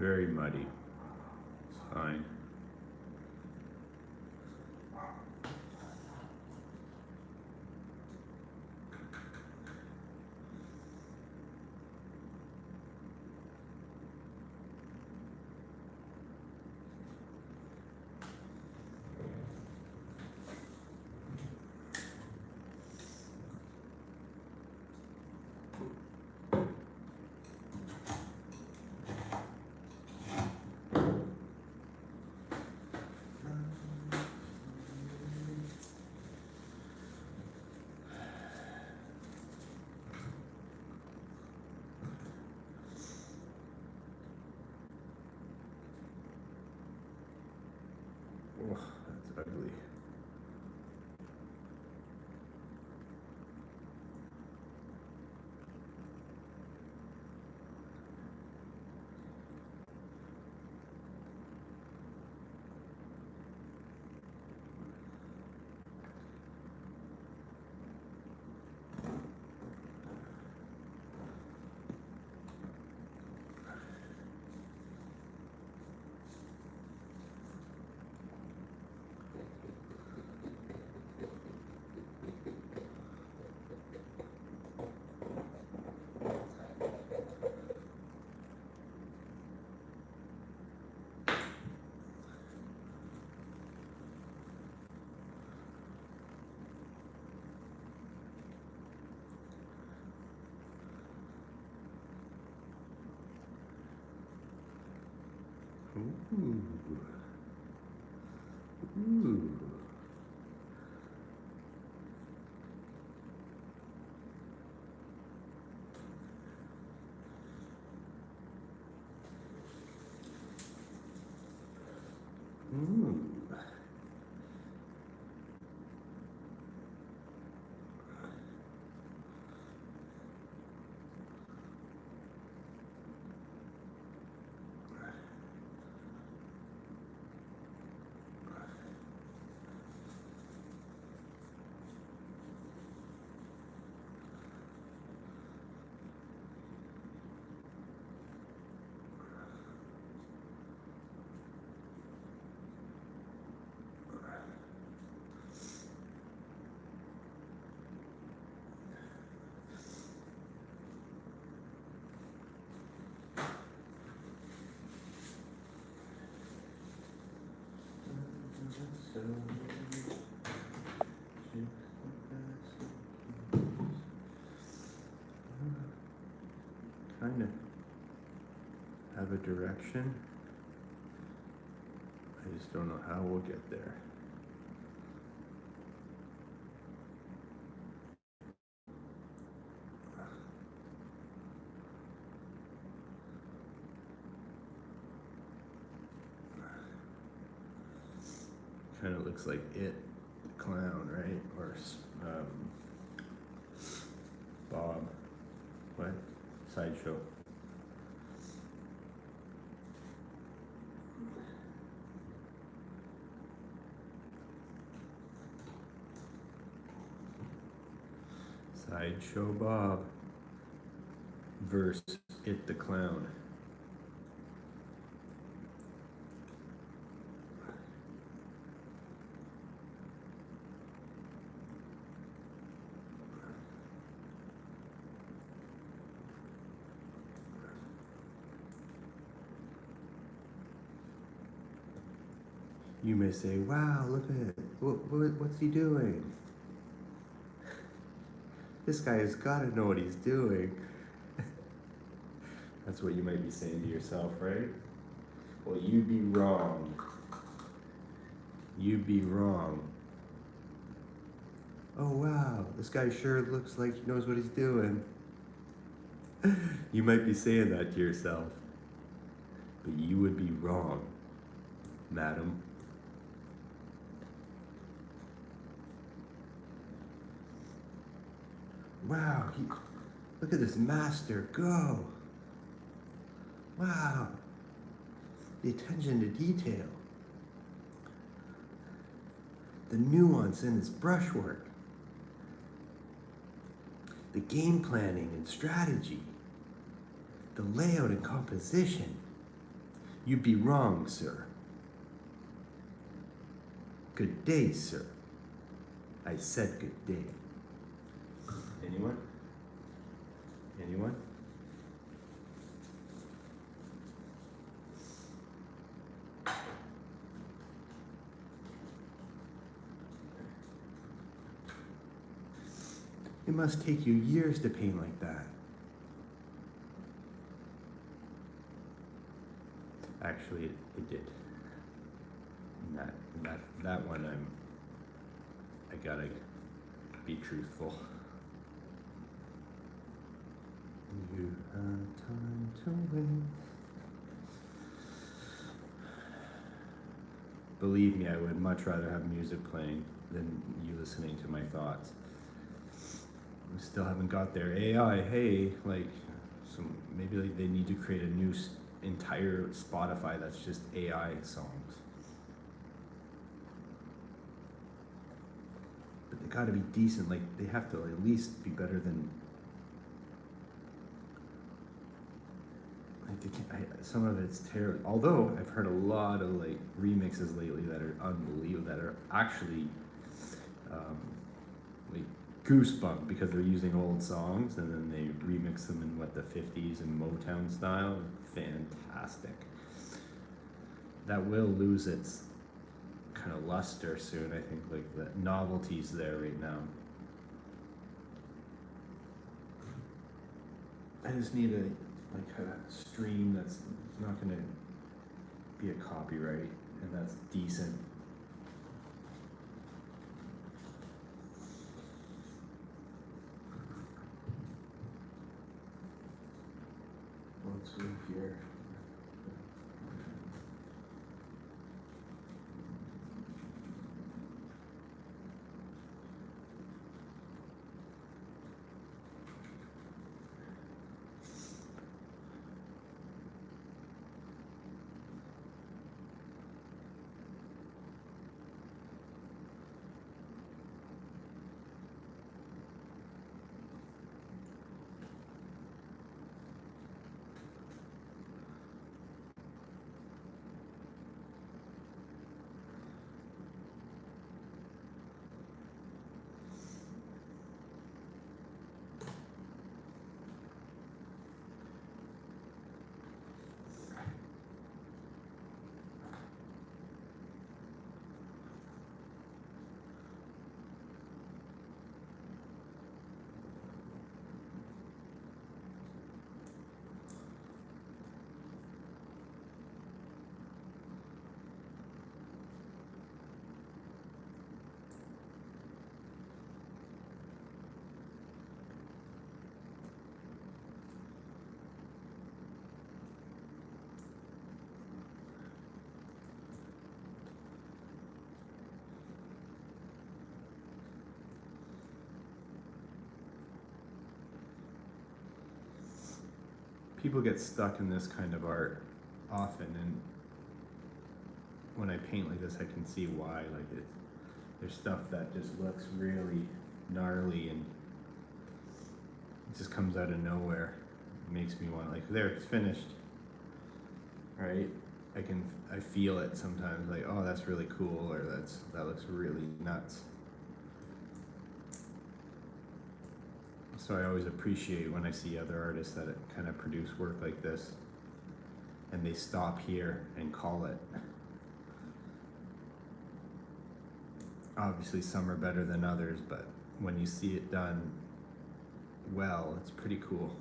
Very muddy. It's fine. Oh, that's ugly. Ooh. Ooh. Ooh. Kind of have a direction. I just don't know how we'll get there. Kind of looks like it, the clown, right? Or Bob. What? Sideshow. Sideshow Bob versus it, the clown. You may say, wow, look at it. What's he doing? This guy has got to know what he's doing. That's what you might be saying to yourself, right? Well, you'd be wrong. You'd be wrong. Oh, wow, this guy sure looks like he knows what he's doing. You might be saying that to yourself, but you would be wrong, madam. Wow, look at this master go. Wow, the attention to detail. The nuance in his brushwork. The game planning and strategy. The layout and composition. You'd be wrong, sir. Good day, sir. I said good day. Anyone? Anyone? It must take you years to paint like that. Actually, it did. And that one, I gotta be truthful. You have time to wait. Believe me, I would much rather have music playing than you listening to my thoughts. We still haven't got there. AI, hey, like, maybe like they need to create a new entire Spotify that's just AI songs. But they gotta be decent. Like, they have to at least be better than. Like, some of it's terrible. Although I've heard a lot of like remixes lately that are unbelievable, that are actually like goosebump because they're using old songs and then they remix them in what, the 50s and Motown style. Fantastic. That will lose its kind of luster soon. I think like the novelty's there right now. I just need a stream that's not gonna be a copyright and that's decent. Let's move here. People get stuck in this kind of art often, and when I paint like this, I can see why. Like, there's stuff that just looks really gnarly, and it just comes out of nowhere. It makes me want, like, there, it's finished, right? I feel it sometimes, like, oh, that's really cool, or that looks really nuts. So I always appreciate when I see other artists that kind of produce work like this and they stop here and call it. Obviously some are better than others, but when you see it done well, it's pretty cool.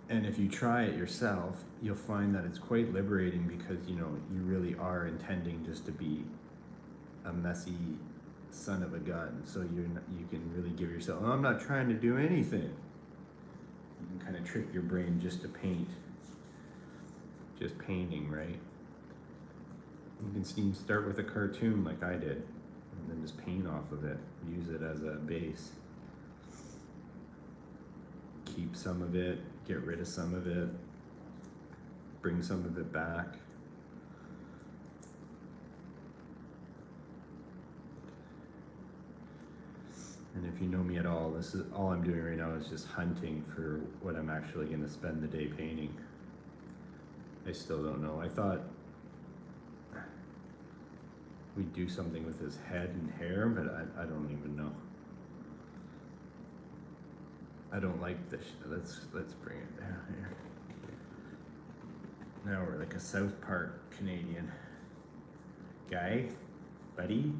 And if you try it yourself, you'll find that it's quite liberating because, you know, you really are intending just to be a messy son of a gun. So you can really give yourself, oh, I'm not trying to do anything. You can kind of trick your brain just to paint. Just painting, right? You can start with a cartoon like I did, and then just paint off of it. Use it as a base. Keep some of it, get rid of some of it, bring some of it back. And if you know me at all, this is all I'm doing right now is just hunting for what I'm actually going to spend the day painting. I still don't know. I thought we'd do something with his head and hair, but I don't even know. I don't like this. Let's bring it down here. Now we're like a South Park Canadian guy, buddy.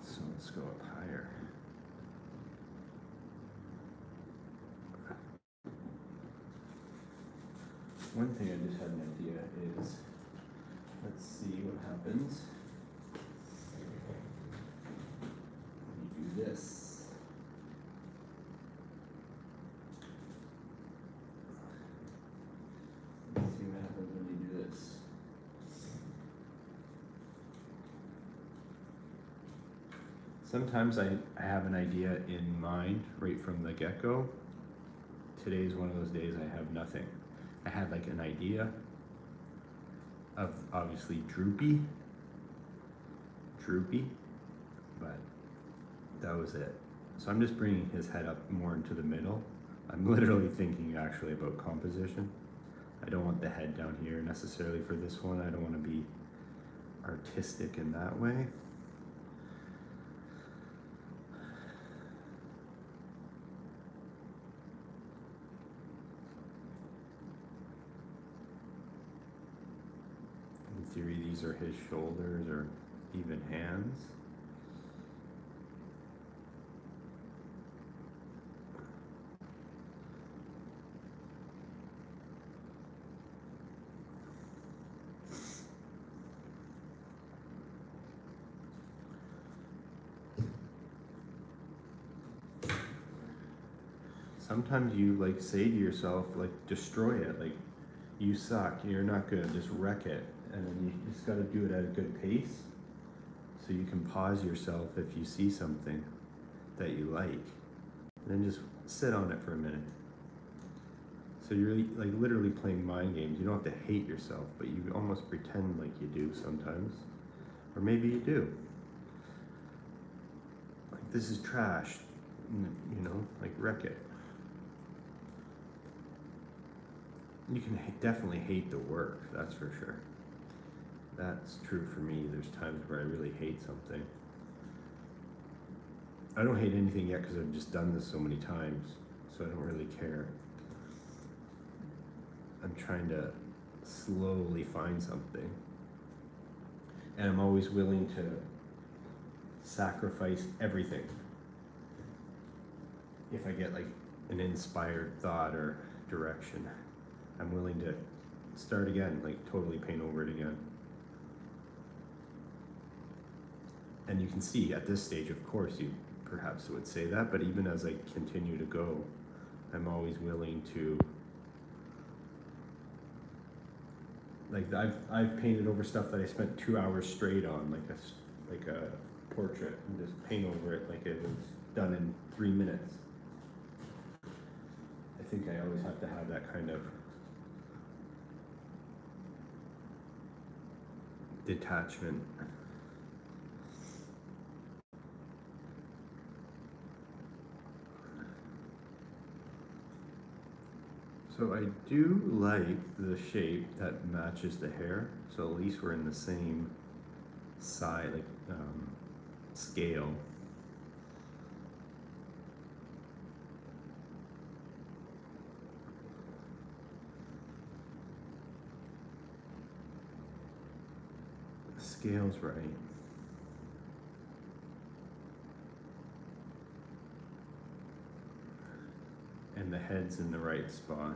So let's go up higher. One thing I just had an idea is, let's see what happens when you do this. Let's see what happens when you do this. Sometimes I have an idea in mind right from the get-go. Today's one of those days I have nothing. I had like an idea of obviously droopy, but that was it. So I'm just bringing his head up more into the middle. I'm literally thinking actually about composition. I don't want the head down here necessarily for this one. I don't want to be artistic in that way. In theory, these are his shoulders or even hands. Sometimes you like say to yourself, like, destroy it, like, you suck, you're not good, just wreck it. And then you just gotta do it at a good pace so you can pause yourself if you see something that you like. And then just sit on it for a minute. So you're like literally playing mind games. You don't have to hate yourself, but you almost pretend like you do sometimes. Or maybe you do. Like, this is trash, you know, like, wreck it. You can definitely hate the work, that's for sure. That's true for me. There's times where I really hate something. I don't hate anything yet because I've just done this so many times, so I don't really care. I'm trying to slowly find something. And I'm always willing to sacrifice everything if I get like an inspired thought or direction. I'm willing to start again, like totally paint over it again. And you can see at this stage, of course, you perhaps would say that, but even as I continue to go, I'm always willing to, like, I've painted over stuff that I spent 2 hours straight on, like a portrait, and just paint over it like it was done in 3 minutes. I think I always have to have that kind of detachment. So I do like the shape that matches the hair, so at least we're in the same side, like scale. The scale's right. And the head's in the right spot.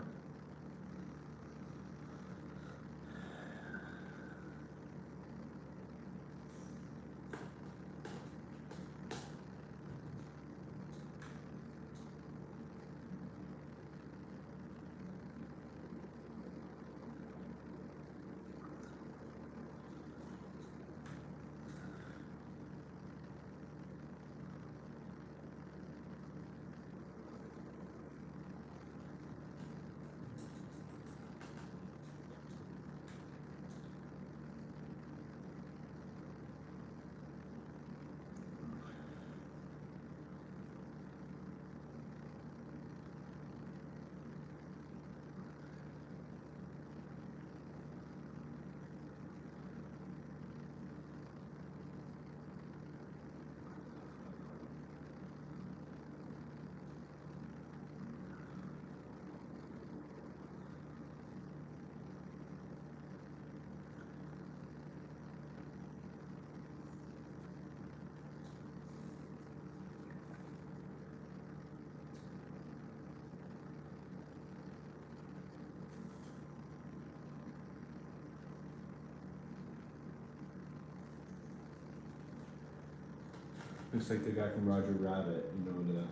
Looks like the guy from Roger Rabbit, you know, the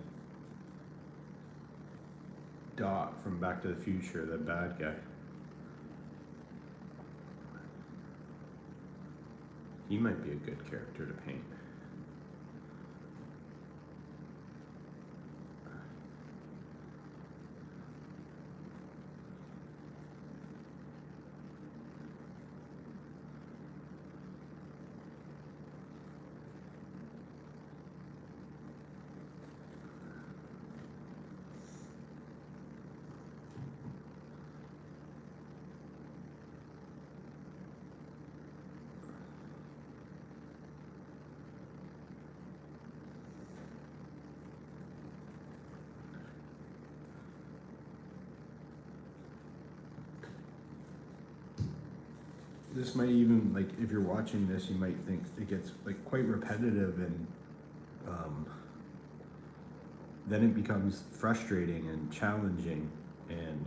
Doc from Back to the Future, the bad guy. He might be a good character to paint. This might even, like, if you're watching this, you might think it gets like quite repetitive, and then it becomes frustrating and challenging, and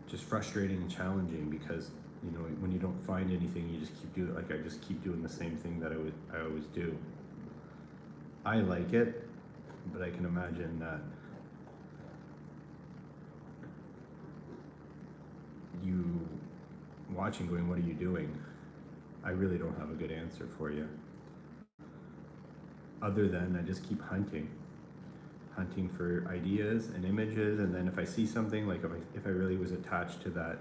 just frustrating and challenging because, you know, when you don't find anything, you just keep doing, like, I just keep doing the same thing that I always do. I like it, but I can imagine that you watching going, what are you doing? I really don't have a good answer for you, other than I just keep hunting for ideas and images, and then if I see something, like if I really was attached to that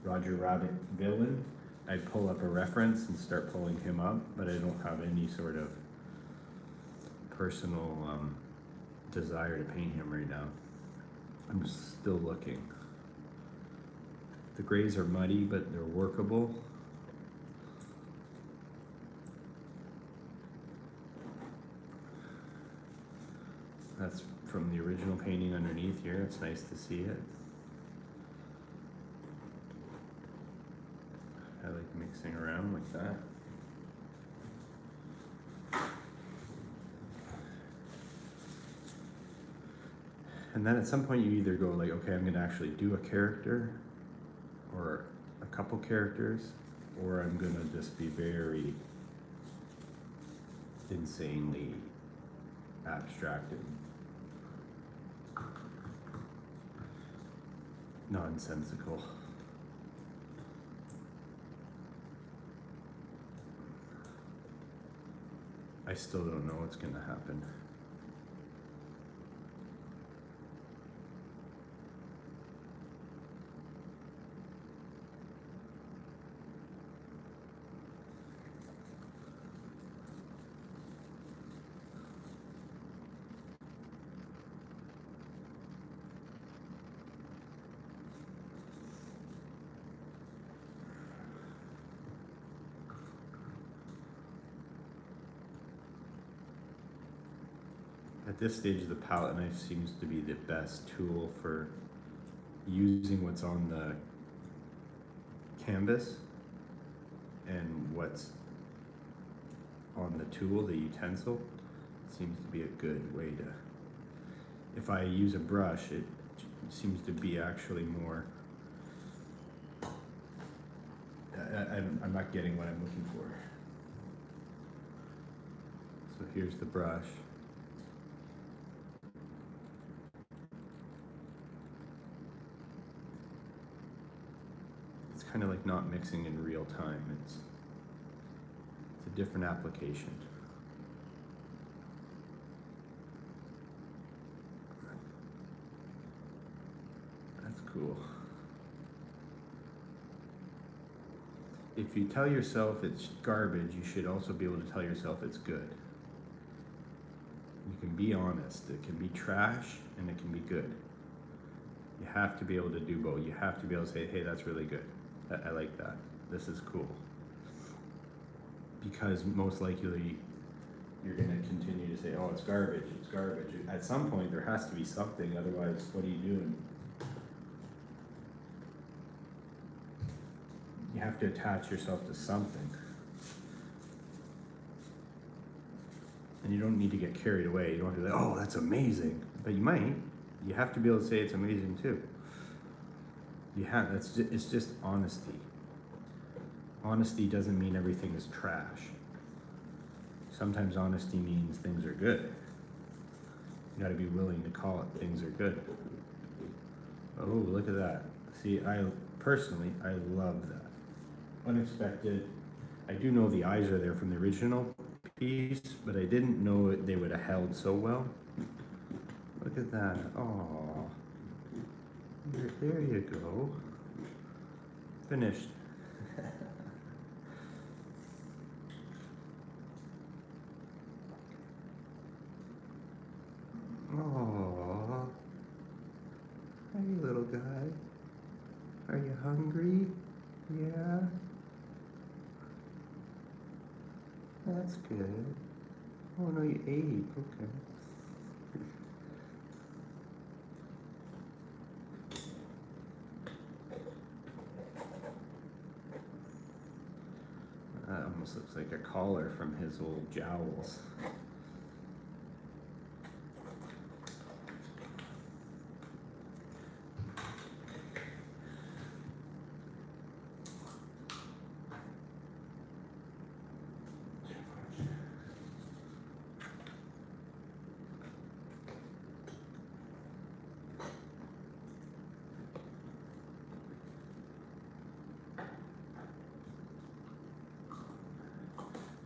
Roger Rabbit villain, I'd pull up a reference and start pulling him up, but I don't have any sort of personal desire to paint him right now. I'm still looking. The grays are muddy, but they're workable. That's from the original painting underneath here. It's nice to see it. I like mixing around like that. And then at some point you either go like, okay, I'm gonna actually do a character or a couple characters, or I'm gonna just be very insanely abstracted, nonsensical. I still don't know what's gonna happen. At this stage, the palette knife seems to be the best tool for using what's on the canvas and what's on the tool, the utensil. It seems to be a good way to, if I use a brush, it seems to be actually more, I'm not getting what I'm looking for. So here's the brush. It's kind of like not mixing in real time. It's a different application. That's cool. If you tell yourself it's garbage, you should also be able to tell yourself it's good. You can be honest. It can be trash and it can be good. You have to be able to do both. You have to be able to say, hey, that's really good. I like that. This is cool. Because most likely you're going to continue to say, oh, it's garbage, it's garbage. At some point there has to be something, otherwise what are you doing? You have to attach yourself to something. And you don't need to get carried away. You don't have to be like, oh, that's amazing. But you might. You have to be able to say it's amazing too. You have, it's just honesty. honesty doesn't mean everything is trash. Sometimes honesty means things are good. You gotta be willing to call it things are good. Oh, look at that. See, I love that. Unexpected. I do know the eyes are there from the original piece, but I didn't know they would have held so well. Look at that. Oh, there you go. Finished. Oh, hey little guy. Are you hungry? Yeah. That's good. Oh no, you ate. Okay. That almost looks like a collar from his old jowls.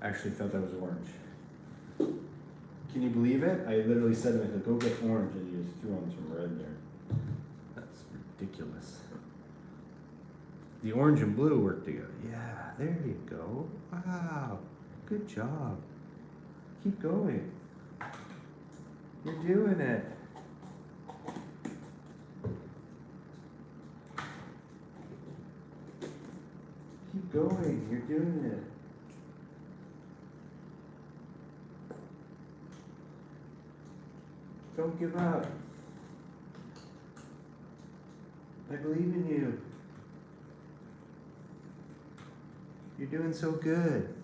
I actually thought that was orange. Can you believe it? I literally said to him, go get orange, and he just threw on some red there. That's ridiculous. The orange and blue work together. Yeah, there you go. Wow, good job. Keep going. You're doing it. Keep going, you're doing it. Don't give up. I believe in you. You're doing so good.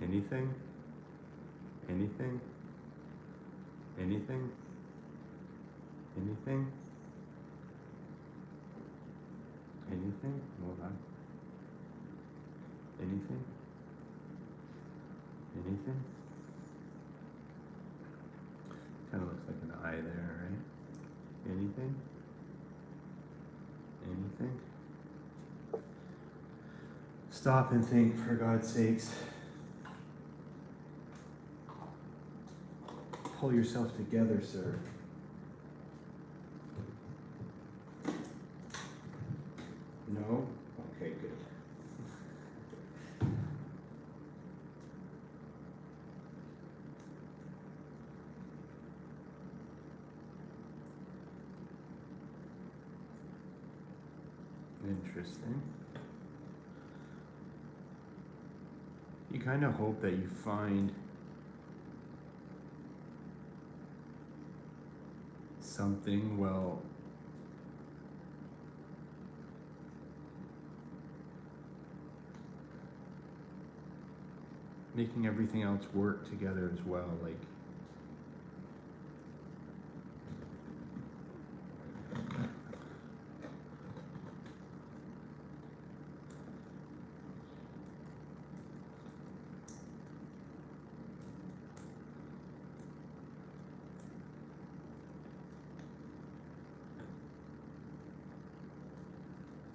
Anything? Anything? Anything? Anything? Anything? Hold on. Anything? Anything? Kind of looks like an eye there, right? Anything? Anything? Stop and think, for God's sakes. Pull yourself together, sir. No? Okay, good. Interesting. You kind of hope that you find something, well, making everything else work together as well, like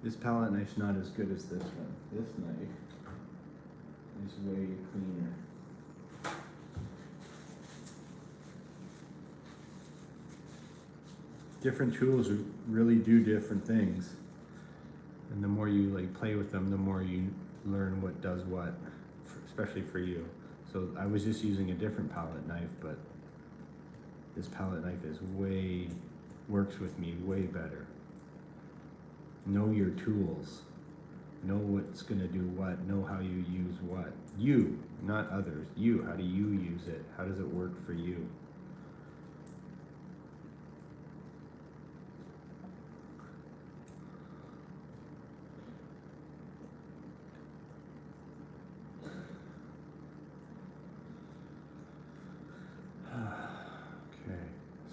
this palette knife's not as good as this one. This knife is way cleaner. Different tools really do different things, and the more you like play with them, the more you learn what does what, especially for you. So I was just using a different palette knife, but this palette knife works with me way better. Know your tools. Know what's gonna do what. Know how you use what. You, not others. You, how do you use it? How does it work for you?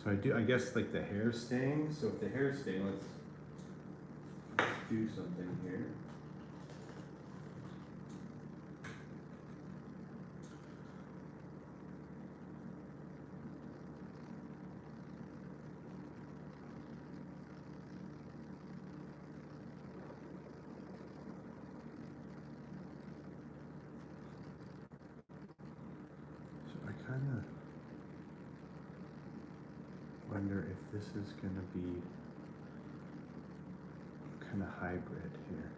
So I guess like the hair's staying. So if the hair's staying, let's do something here. So I kind of wonder if this is going to be kind of hybrid here.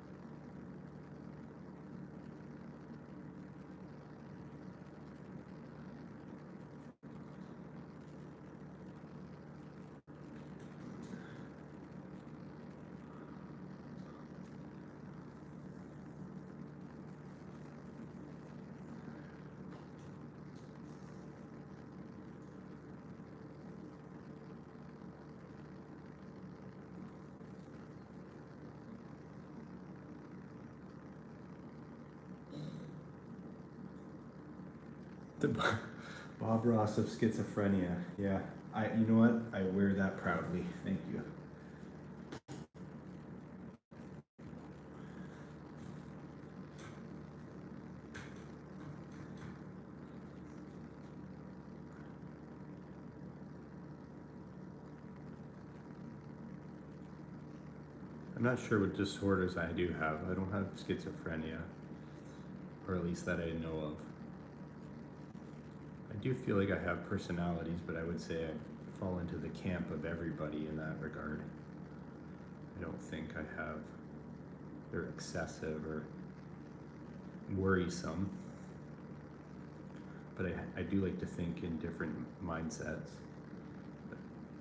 The Bob Ross of schizophrenia. Yeah, you know what? I wear that proudly. Thank you. I'm not sure what disorders I do have. I don't have schizophrenia, or at least that I know of. I do feel like I have personalities, but I would say I fall into the camp of everybody in that regard. I don't think I have, they're excessive or worrisome, but I do like to think in different mindsets.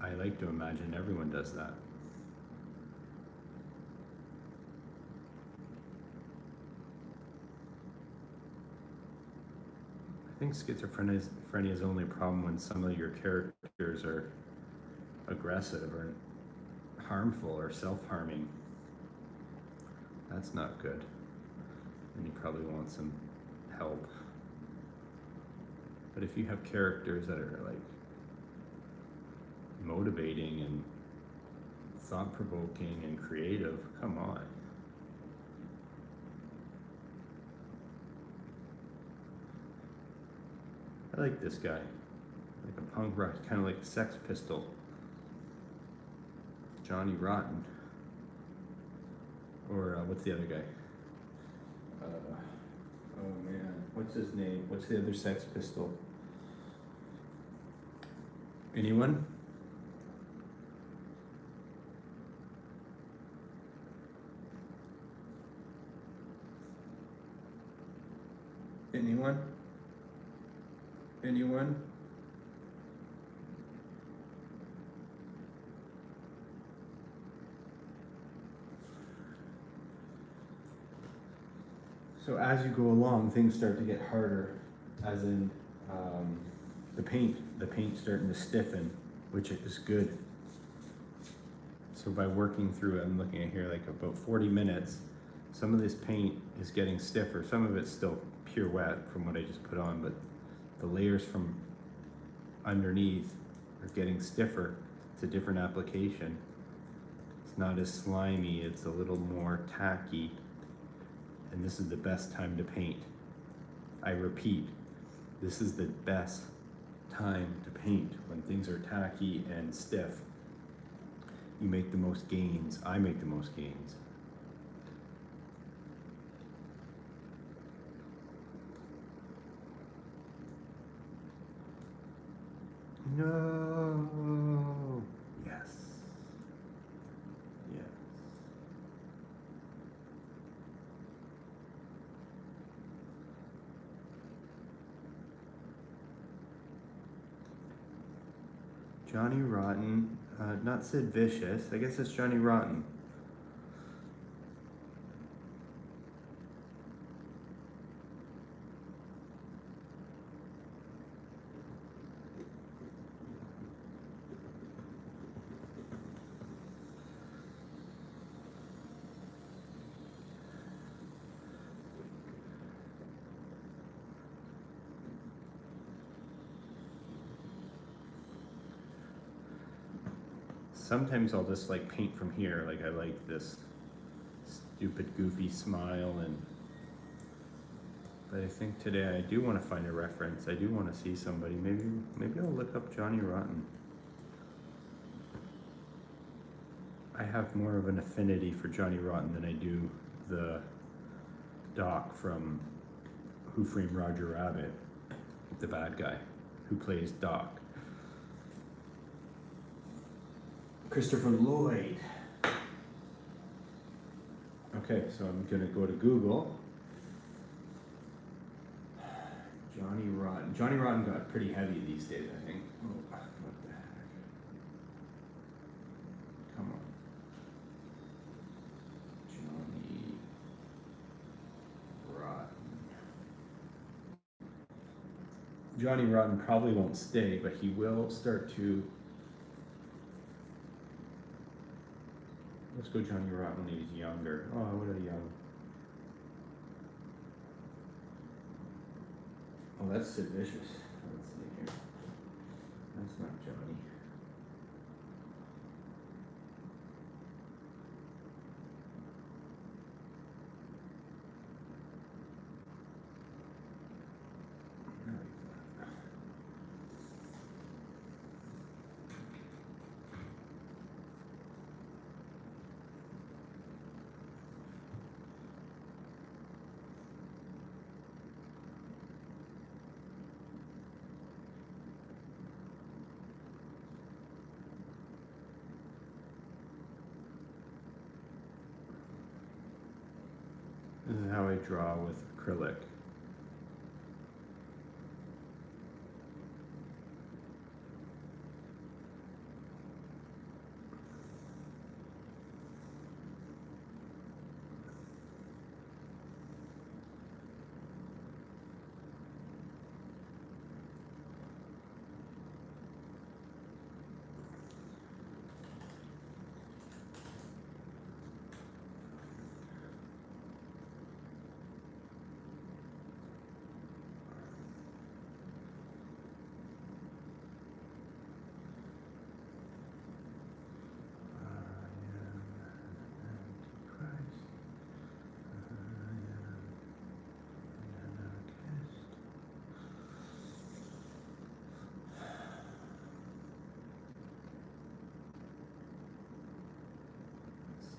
I like to imagine everyone does that. I think schizophrenia is only a problem when some of your characters are aggressive or harmful or self-harming. That's not good. And you probably want some help. But if you have characters that are like motivating and thought-provoking and creative, come on. I like this guy, like a punk rock, kind of like a Sex Pistol. Johnny Rotten. Or what's the other guy? Oh man, what's his name? What's the other Sex Pistol? Anyone? Anyone? Anyone? So as you go along, things start to get harder, as in the paint's starting to stiffen, which is good. So by working through it, I'm looking at here like about 40 minutes, some of this paint is getting stiffer. Some of it's still pure wet from what I just put on, but the layers from underneath are getting stiffer. It's a different application. It's not as slimy, it's a little more tacky. And this is the best time to paint. I repeat, this is the best time to paint, when things are tacky and stiff. You make the most gains. I make the most gains. No. Yes. Yes. Johnny Rotten, not Sid Vicious. I guess it's Johnny Rotten. sometimes I'll just like paint from here. Like I like this stupid, goofy smile, but I think today I do want to find a reference. I do want to see somebody. Maybe I'll look up Johnny Rotten. I have more of an affinity for Johnny Rotten than I do the Doc from Who Framed Roger Rabbit, the bad guy who plays Doc. Christopher Lloyd. Okay, so I'm gonna go to Google. Johnny Rotten. Johnny Rotten got pretty heavy these days, I think. Oh, what the heck? Come on. Johnny Rotten. Johnny Rotten probably won't stay, but he will start to. Let's go Johnny Rotten when he's younger. Oh, what a young. Oh, that's Sid Vicious. Let's see here. That's not Johnny. This is how I draw with acrylic.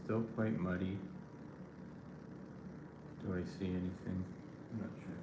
Still quite muddy. Do I see anything? I'm not sure.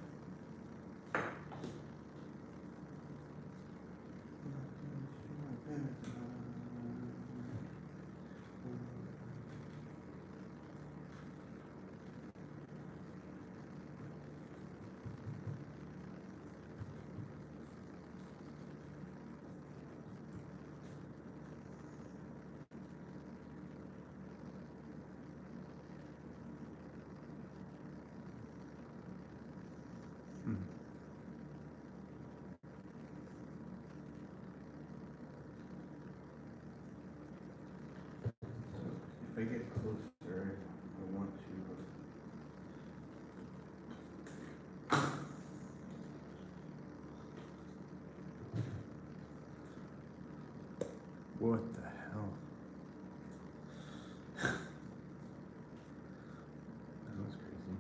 If I get closer, I want to. What the hell? That was crazy.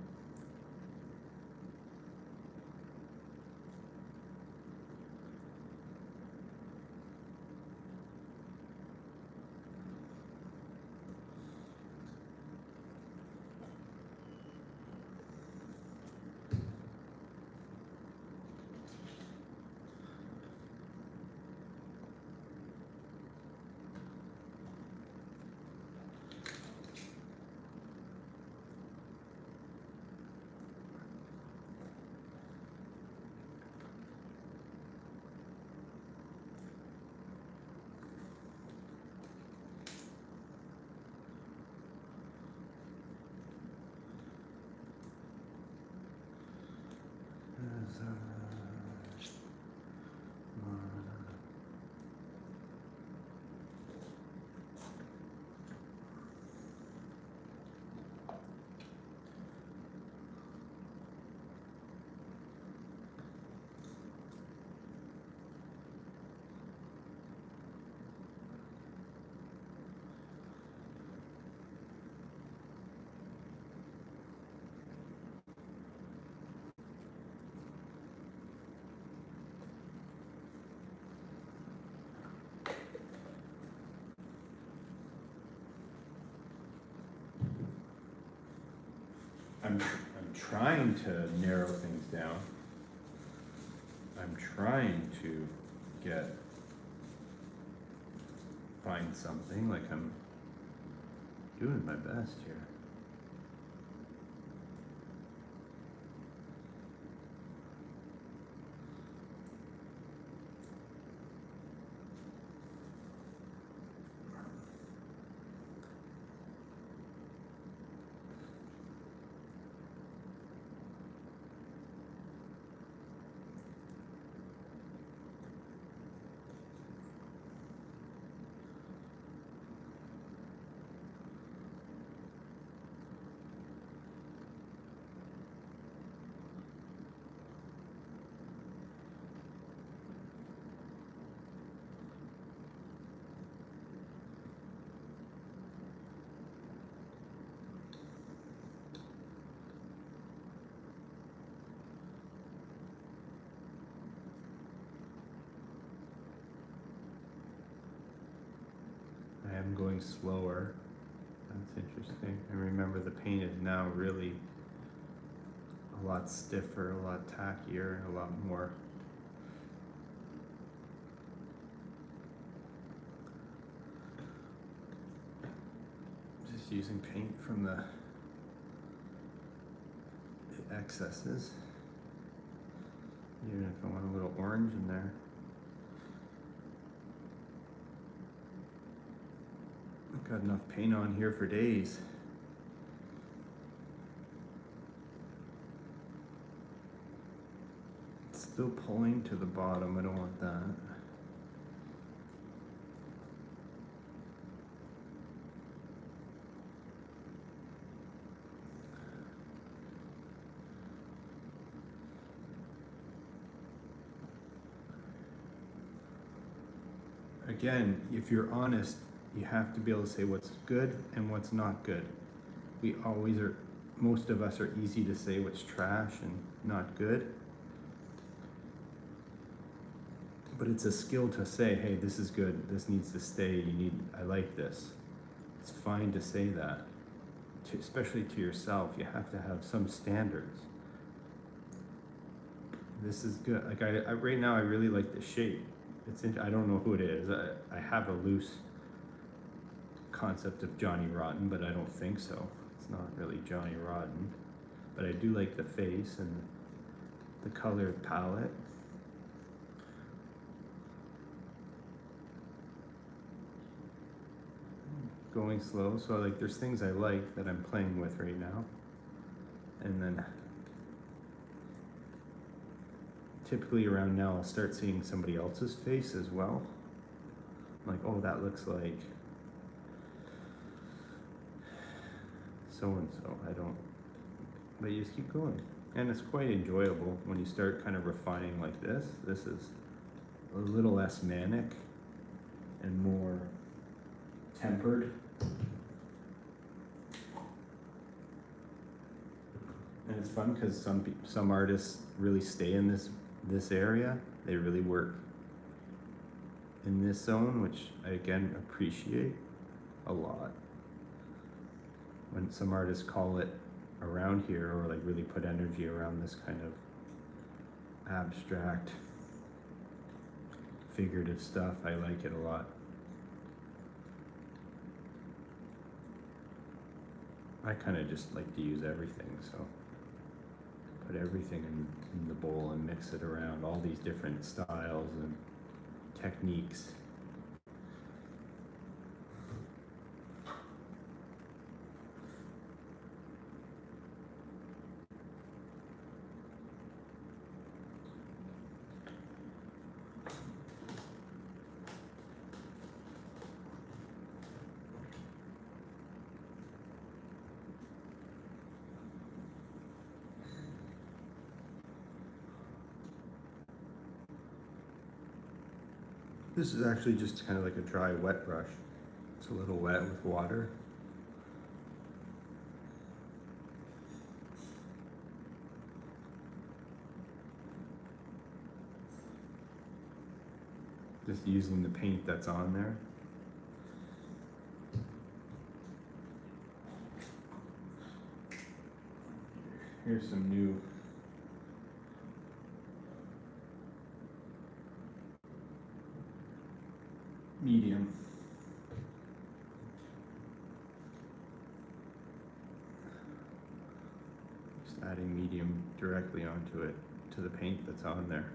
I'm trying to narrow things down. I'm trying to find something, like I'm doing my best here. I am going slower. That's interesting. And remember, the paint is now really a lot stiffer, a lot tackier, and a lot more just using paint from the excesses. Even if I want a little orange in there. I've got enough paint on here for days. It's still pulling to the bottom. I don't want that. Again, if you're honest, you have to be able to say what's good and what's not good. We always are, most of us are easy to say what's trash and not good. But it's a skill to say, hey, this is good, this needs to stay, I like this. It's fine to say that, especially to yourself. You have to have some standards. This is good. Like right now, I really like the shape. I don't know who it is. I have a loose concept of Johnny Rotten, but I don't think so. It's not really Johnny Rotten, but I do like the face and the color palette. Going slow, so like there's things I like that I'm playing with right now, and then typically around now I'll start seeing somebody else's face as well. I'm like, oh, that looks like so and so. But you just keep going, and it's quite enjoyable when you start kind of refining like this. This is a little less manic and more tempered. And it's fun because some artists really stay in this area. They really work in this zone, which I again appreciate a lot. When some artists call it around here, or like really put energy around this kind of abstract, figurative stuff, I like it a lot. I kind of just like to use everything, so put everything in the bowl and mix it around, all these different styles and techniques. This is actually just kind of like a dry wet brush. It's a little wet with water. Just using the paint that's on there. Here's some new medium. Just adding medium directly onto it, to the paint that's on there.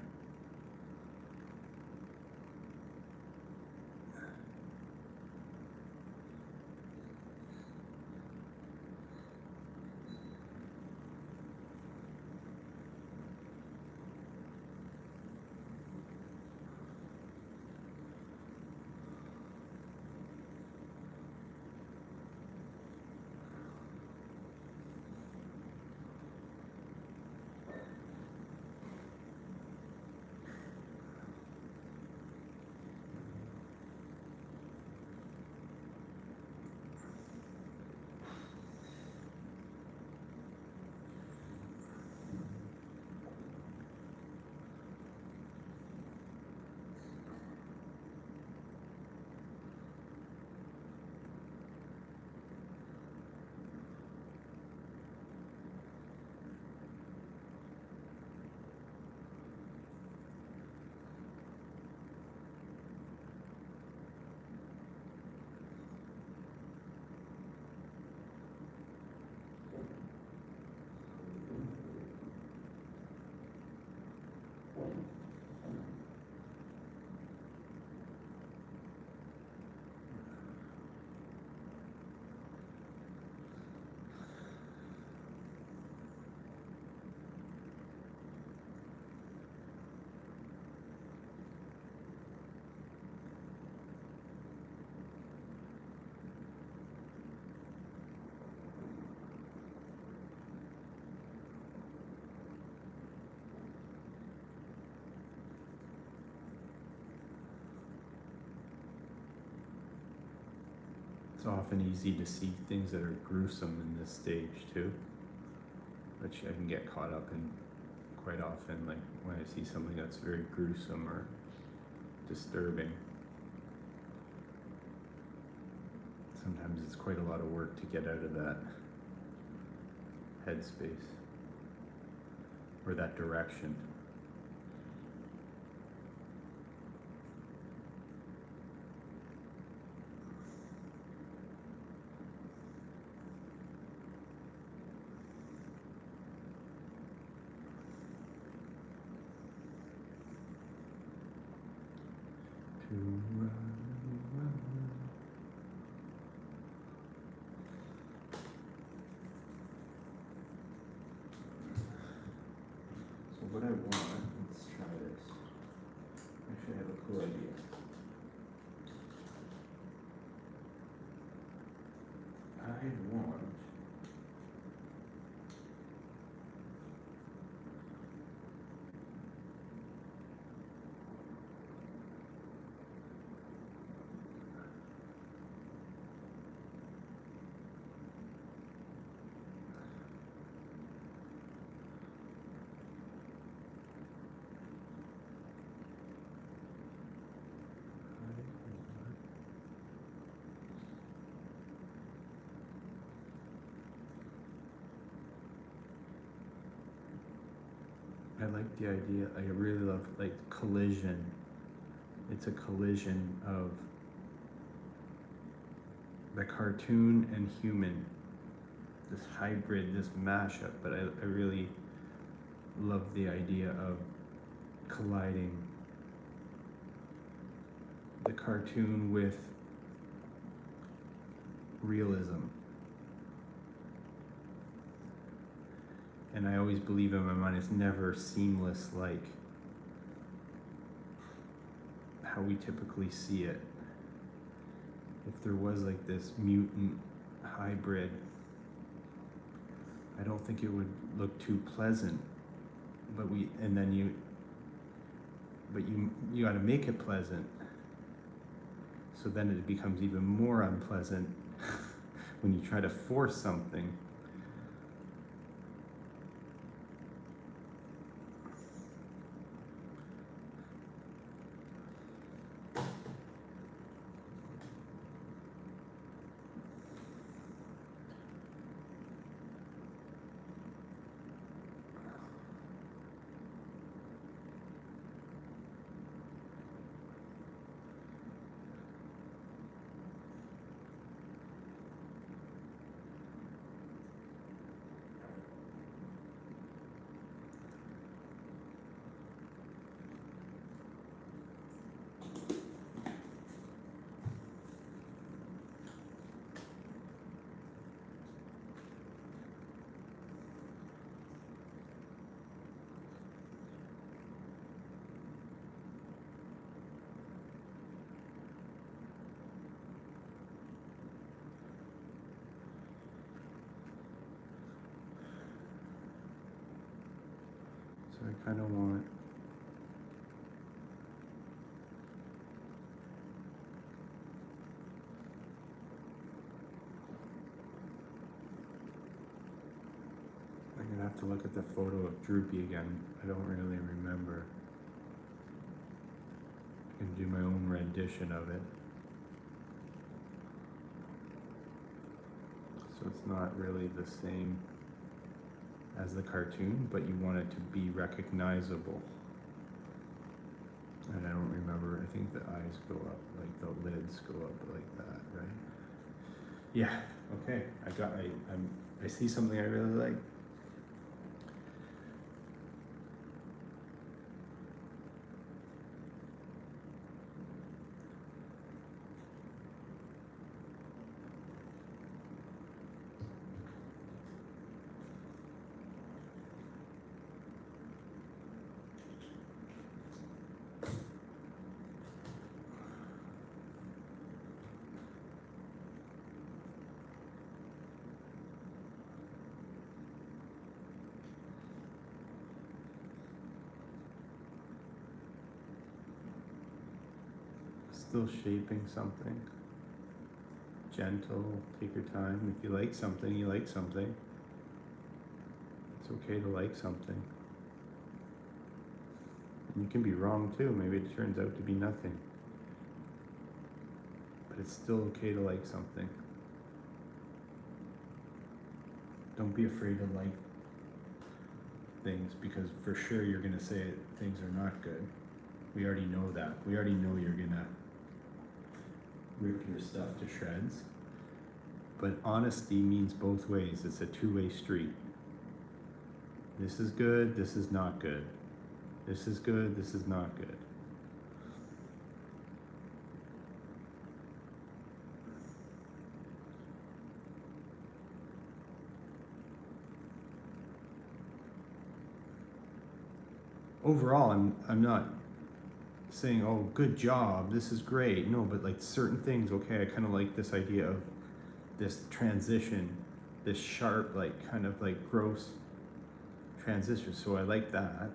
It's often easy to see things that are gruesome in this stage too, which I can get caught up in quite often, like when I see something that's very gruesome or disturbing. Sometimes it's quite a lot of work to get out of that headspace or that direction. So what I want, let's try this. Actually, I have a cool idea. I want I like the idea, I really love like collision. It's a collision of the cartoon and human, this hybrid, this mashup, but I really love the idea of colliding the cartoon with realism. And I always believe in my mind it's never seamless like how we typically see it. If there was like this mutant hybrid, I don't think it would look too pleasant. But you got to make it pleasant. So then it becomes even more unpleasant when you try to force something. So I kind of want I'm gonna have to look at the photo of Droopy again. I don't really remember. I can do my own rendition of it. So it's not really the same as the cartoon, but you want it to be recognizable. And I don't remember, I think the eyes go up, like the lids go up like that, right? Yeah, okay, I see something I really like. Still shaping something. Gentle, take your time. If you like something, you like something. It's okay to like something. And you can be wrong too. Maybe it turns out to be nothing. But it's still okay to like something. Don't be afraid to like things, because for sure you're gonna say things are not good. We already know that. We already know you're gonna rip your stuff to shreds. But honesty means both ways. It's a two-way street. This is good, this is not good. This is good, this is not good. Overall, I'm not saying, oh, good job, this is great. No, but like certain things, okay, I kind of like this idea of this transition, this sharp, like kind of like gross transition. So I like that.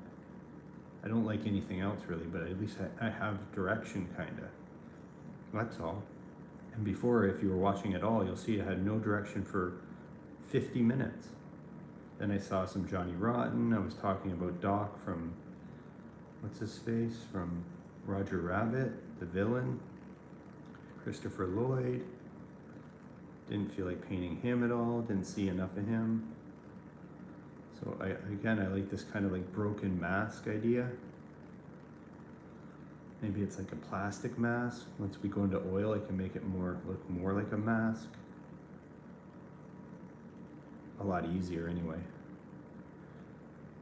I don't like anything else really, but at least I have direction, kind of. That's all. And before, if you were watching at all, you'll see I had no direction for 50 minutes. Then I saw some Johnny Rotten. I was talking about Doc from, what's his face? From Roger Rabbit, the villain. Christopher Lloyd. Didn't feel like painting him at all. Didn't see enough of him. So I like this kind of like broken mask idea. Maybe it's like a plastic mask. Once we go into oil, I can make it look more like a mask. A lot easier anyway.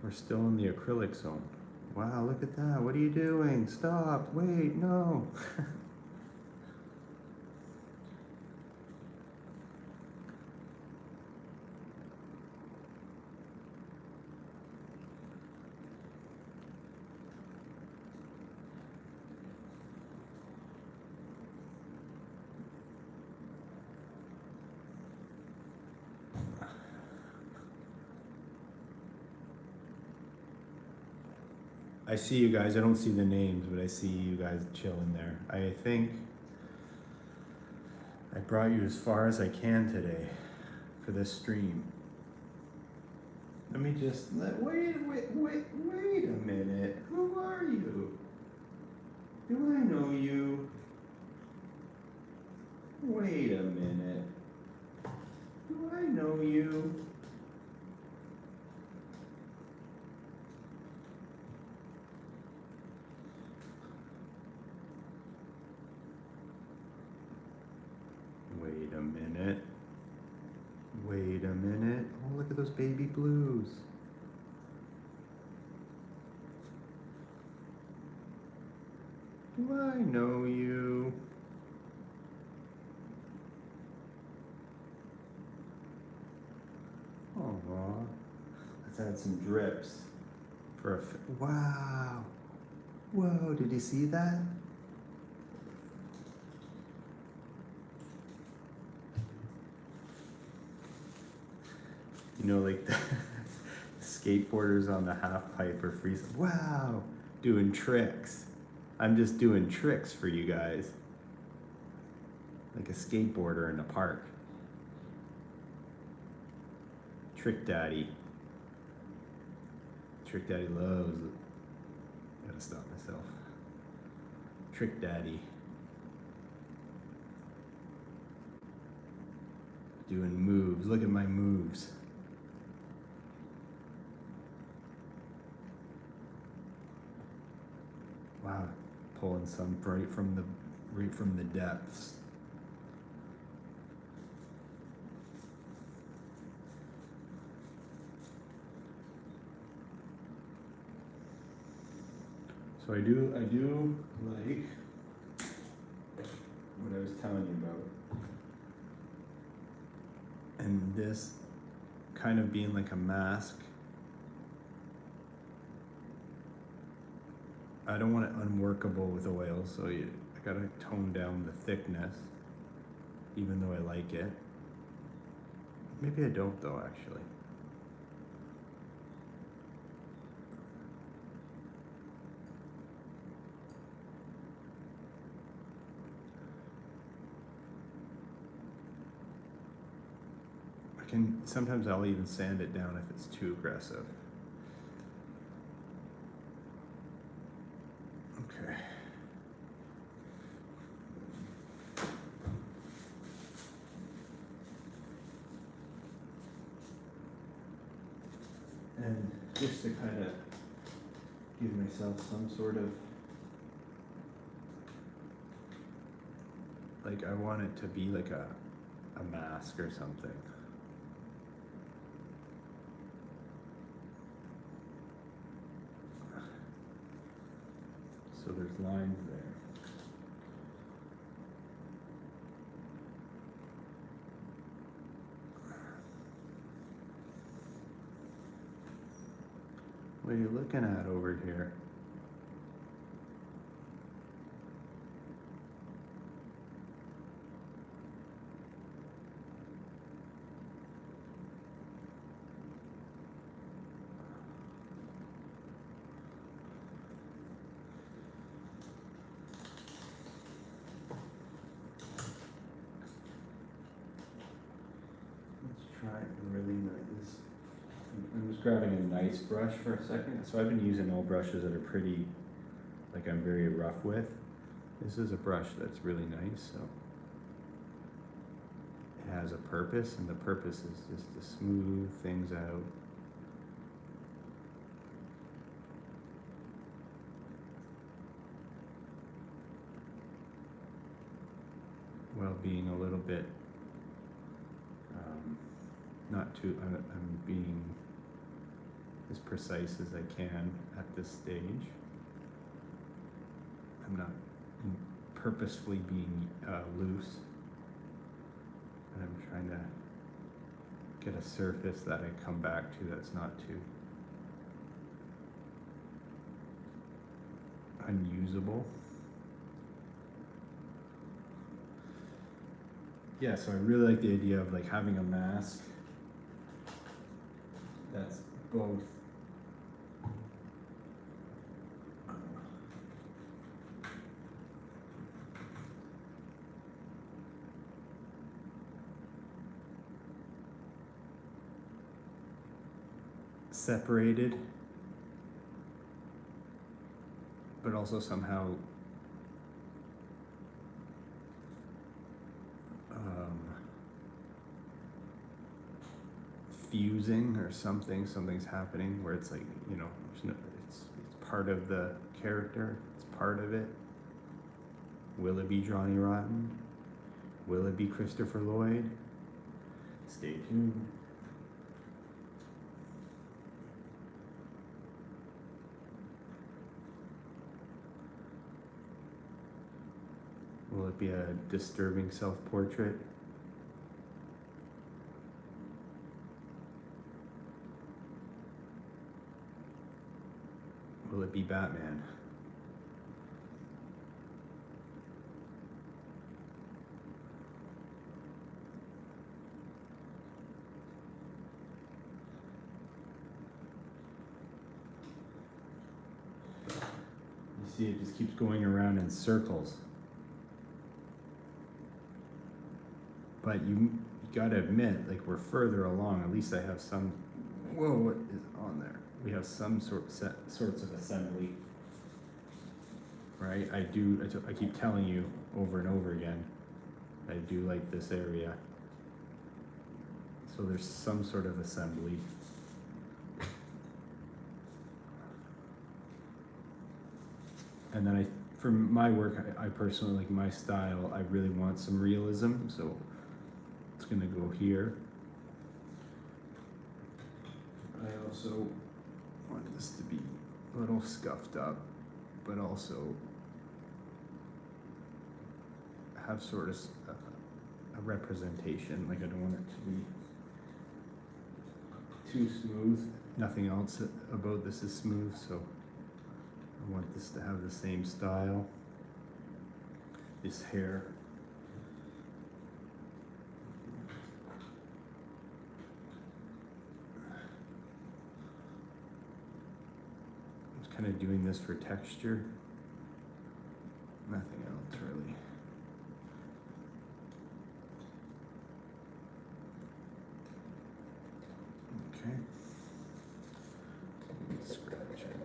We're still in the acrylic zone. Wow, look at that. What are you doing? Stop. Wait, no. I see you guys. I don't see the names, but I see you guys chilling there. I think I brought you as far as I can today for this stream. Let me just wait a minute. Who are you? Do I know you? Wait a minute. Do I know you? Wait a minute. Wait a minute. Oh, look at those baby blues. Do I know you? Aww. Let's add some drips for a wow. Whoa, did you see that? You know, like the skateboarders on the half pipe are freezing. Wow, doing tricks. I'm just doing tricks for you guys. Like a skateboarder in a park. Trick Daddy. Trick Daddy loves. Gotta stop myself. Trick Daddy. Doing moves. Look at my moves. Wow, pulling some right from the depths. So I do like what I was telling you about. And this kind of being like a mask. I don't want it unworkable with oil, so I gotta tone down the thickness, even though I like it. Maybe I don't though, actually. Sometimes I'll even sand it down if it's too aggressive. Okay. And just to kind of give myself some sort of, like, I want it to be like a mask or something. So there's lines there. What are you looking at over here? Try really nice. I'm just grabbing a nice brush for a second. So I've been using old brushes that are pretty, like I'm very rough with. This is a brush that's really nice, so it has a purpose, and the purpose is just to smooth things out. While being a little bit not too, I'm being as precise as I can at this stage. I'm not purposefully being loose, but I'm trying to get a surface that I come back to that's not too unusable. Yeah, so I really like the idea of like having a mask that's both separated, but also somehow fusing or something's happening where it's like, you know, it's part of the character, it's part of it. Will it be Johnny Rotten? Will it be Christopher Lloyd? Stay tuned. Will it be a disturbing self-portrait? Will it be Batman? See, it just keeps going around in circles. But you gotta admit, like, we're further along. At least I have some. Whoa, what is on there? We have some sorts of assembly, right? I keep telling you over and over again, I do like this area. So there's some sort of assembly. And then for my work, I personally, like my style, I really want some realism, so it's gonna go here. I also want this to be a little scuffed up, but also have sort of a representation. Like, I don't want it to be too smooth. Nothing else about this is smooth, so I want this to have the same style. This hair. I'm just kind of doing this for texture. Nothing else really. Okay. Scratch it.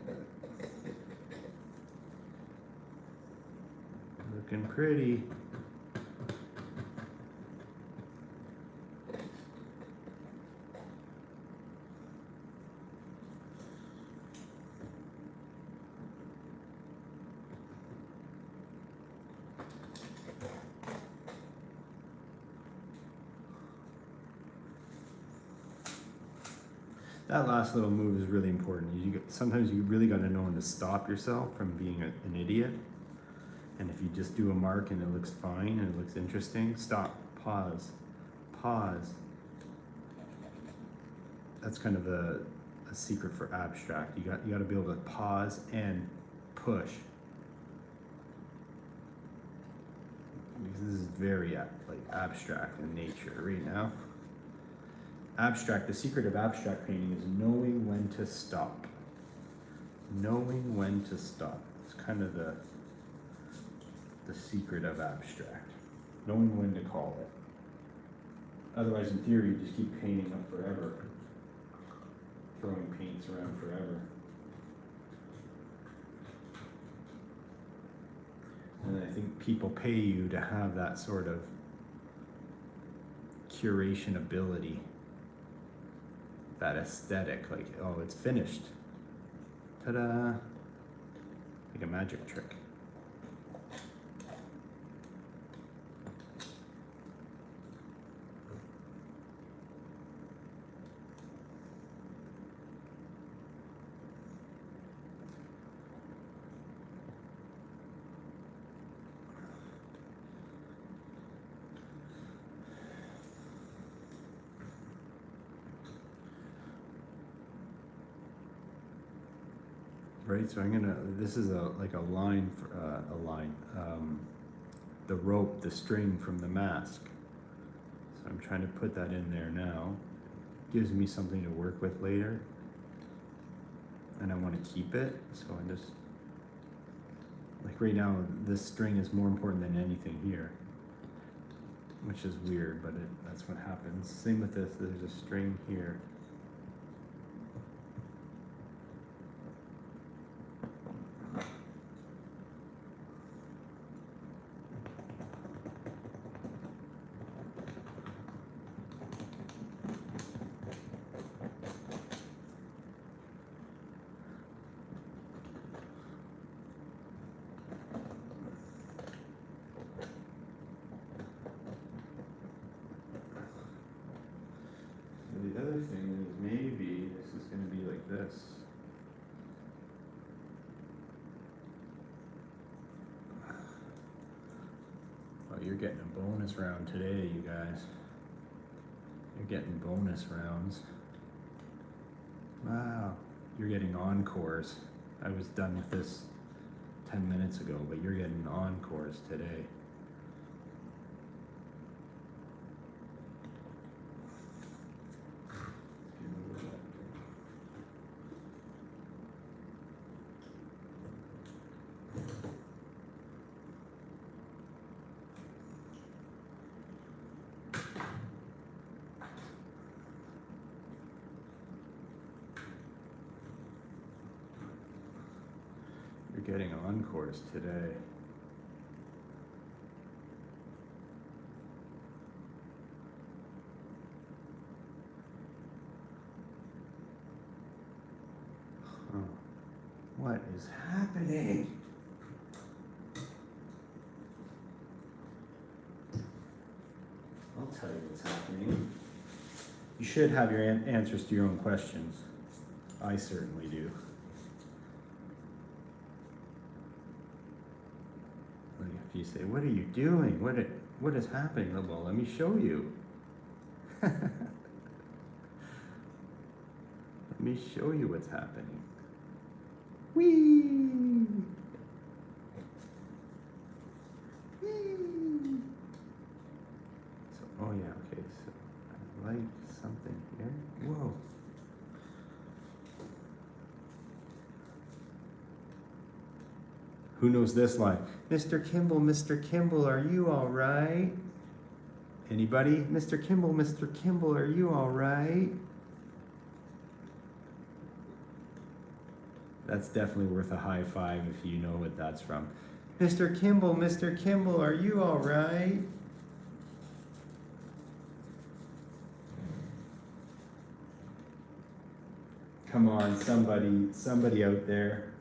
Looking pretty. That last little move is really important. Sometimes you really got to know when to stop yourself from being an idiot. And if you just do a mark and it looks fine and it looks interesting, stop, pause, pause. That's kind of a secret for abstract. You got to be able to pause and push. Because this is very abstract in nature right now. The secret of abstract painting is knowing when to stop. Knowing when to stop. It's kind of the secret of abstract. Knowing when to call it. Otherwise, in theory, you just keep painting up forever. Throwing paints around forever. And I think people pay you to have that sort of curation ability. That aesthetic, like, oh, it's finished. Ta-da! Like a magic trick. Right, so this is like a line, the rope, the string from the mask. So I'm trying to put that in there now. Gives me something to work with later. And I want to keep it, so I'm just, like right now, this string is more important than anything here. Which is weird, but that's what happens. Same with this, there's a string here. The other thing is maybe this is going to be like this. Oh, you're getting a bonus round today, you guys. You're getting bonus rounds. Wow, you're getting encores. I was done with this 10 minutes ago, but you're getting encores today. getting encores today. Huh. What is happening? I'll tell you what's happening. You should have your answers to your own questions. I certainly do. If you say, "What are you doing? What is happening?" Oh, well, let me show you. Let me show you what's happening. Whee! Whee! So, oh yeah, okay, so I like something here. Whoa. Who knows this line? Mr. Kimball, are you all right? Anybody? Mr. Kimball, are you all right? That's definitely worth a high five if you know what that's from. Mr. Kimball, are you all right? Come on, somebody out there.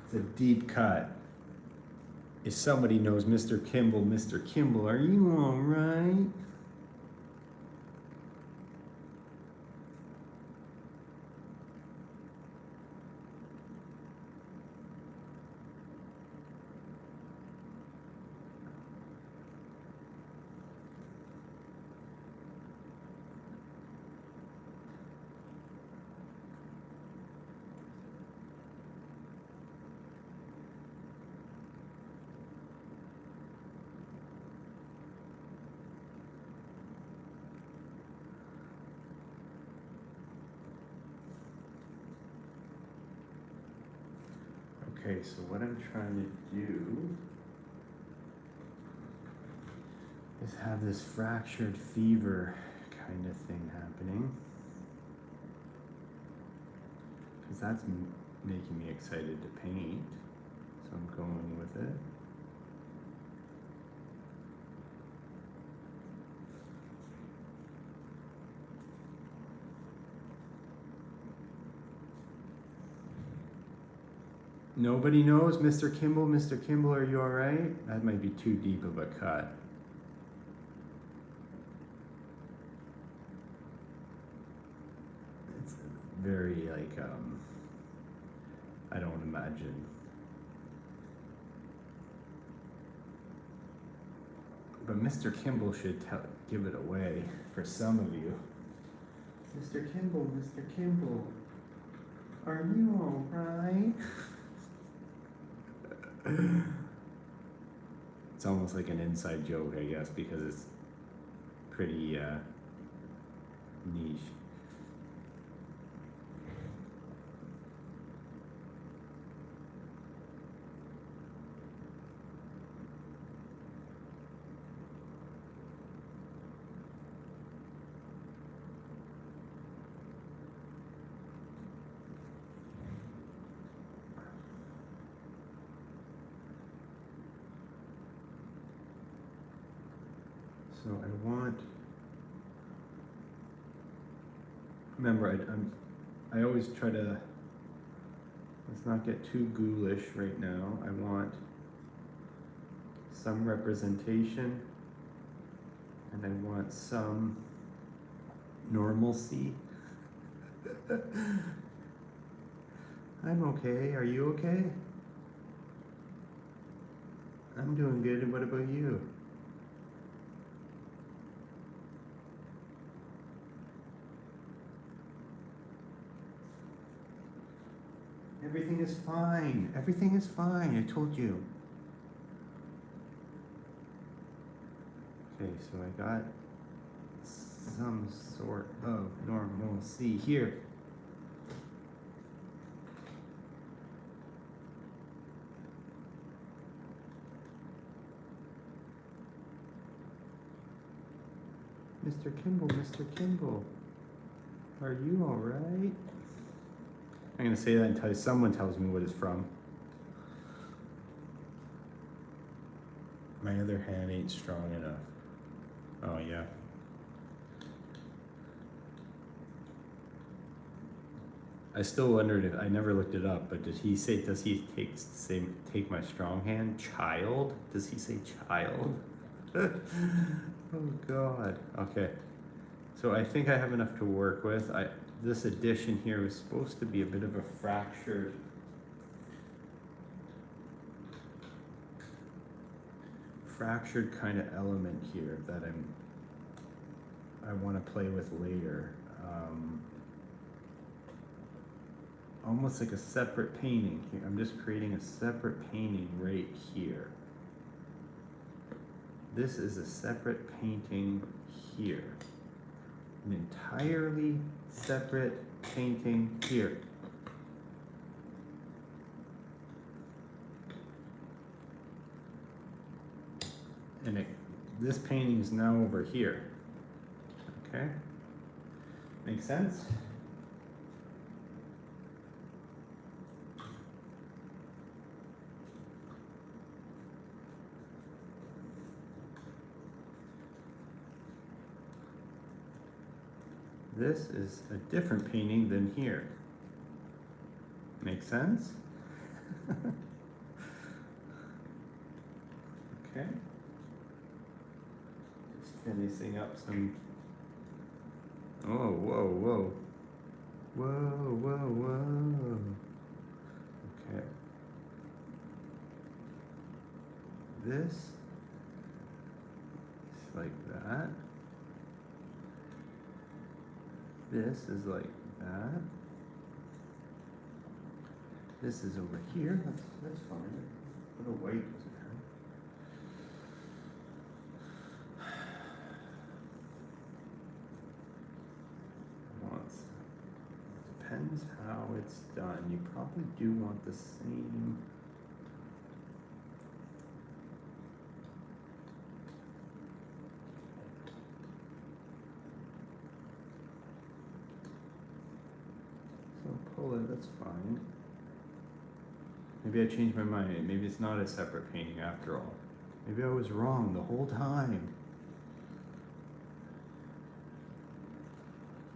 It's a deep cut. If somebody knows Mr. Kimball, are you all right? Okay, so what I'm trying to do is have this fractured fever kind of thing happening. Because that's making me excited to paint. So I'm going with it. Nobody knows Mr. Kimball, are you all right? That might be too deep of a cut. It's very like, I don't imagine. But Mr. Kimball should give it away for some of you. Mr. Kimball, are you all right? It's almost like an inside joke, I guess, because it's pretty niche. So I want, remember, I always try to, let's not get too ghoulish right now. I want some representation and I want some normalcy. I'm okay. Are you okay? I'm doing good. And what about you? Everything is fine. Everything is fine. I told you. Okay, so I got some sort of normalcy here. Mr. Kimball, Mr. Kimball, are you all right? I'm gonna say that until someone tells me what it's from. My other hand ain't strong enough. Oh yeah. I still wondered if I never looked it up, but did he say? Does he take my strong hand? Child? Does he say child? Oh God. Okay. So I think I have enough to work with. This addition here was supposed to be a bit of a fractured kind of element here that I want to play with later. Almost like a separate painting here. I'm just creating a separate painting right here. This is a separate painting here. An entirely separate painting here. And this painting is now over here. Okay? Make sense? This is a different painting than here. Make sense? Okay. Just finishing up some. Oh, whoa, whoa. Whoa, whoa, whoa. Okay. This is like that. This is like that. This is over here. That's fine. Put a white there. Depends how it's done. You probably do want the same. Pull it, that's fine. Maybe I changed my mind. Maybe it's not a separate painting after all. Maybe I was wrong the whole time.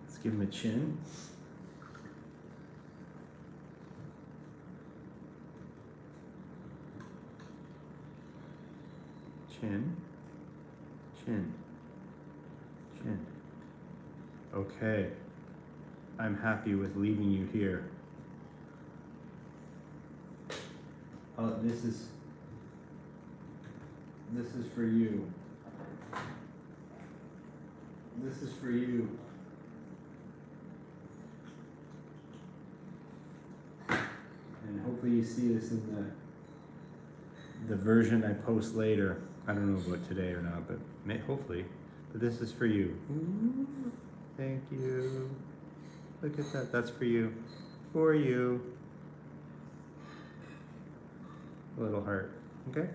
Let's give him a chin. Chin. Chin. Chin. Okay. I'm happy with leaving you here. This is for you. This is for you. And hopefully you see this in the version I post later. I don't know about today or not, but hopefully. But this is for you. Ooh, thank you. Look at that, that's for you. For you. A little heart, okay?